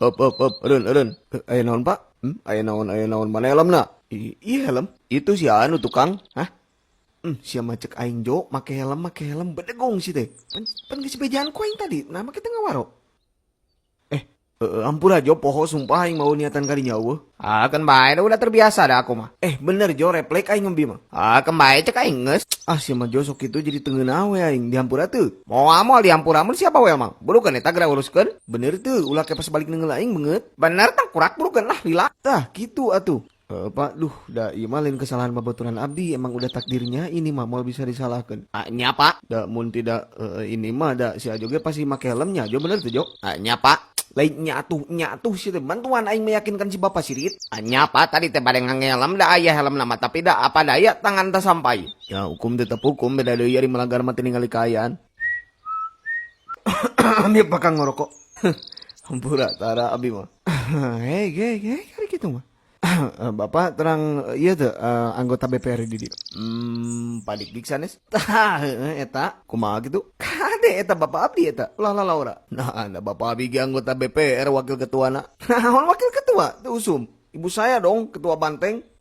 Up, eren. Aya naon pak? Aya naon mana helmna? Iya helm. Itu si anu tukang. Hah? Sia macek aing jo, make helm bedegong sih teh. Pan geus bejaan ku aing tadi. Nah make teu ngawaro. Eh, ampura Jo, poho sumpah aing mau niatan kadinya eueuh. Ah, kan bae udah terbiasa dah aku mah. Bener Jo, refleks aing ngembi mah. Ah, kan bae cek aing geus. Si mah Jo sok itu jadi teungeunah we aing dihampura teu. Mau amal diampura mun siapa we emang? Burukan eta geura uruskeun. Bener teu, ulah ke pas balik nengeul aing beungeut. Bener tah kurak burukan lah lila. Tah, gitu atuh. Pak, dah ieu mah lain kesalahan babaturan abdi, emang udah takdirnya ini mah moal bisa disalahkeun. Ah, nya Pak. Da mun tidak ini mah da si Ajo ge pasti make helmnya, Jo bener tuh Jo. Ah, nya Pak. Lain nya atuh sih teh bantuan aing meyakinkan si Bapak Sirit. Ah, nya Pak tadi teh bade ngangelam da aya helm nama tapi da apa daya tangan teh sampai. Ya hukum tetap hukum, beda deui ari melanggar mah teu ningali kaayaan. Dia bakal ngerokok. Hampura tara abi mah. Hei, kari kitu mah. Bapak terang iya tuh anggota BPR di dia. Padik dik sanes. Tah, eta kumaha gitu? Kade eta Bapak abdi eta. Ulah Laura. Nah, Bapak abdi ge anggota BPR wakil ketuana. Nah, wakil ketua teu usum. Ibu saya dong ketua banteng.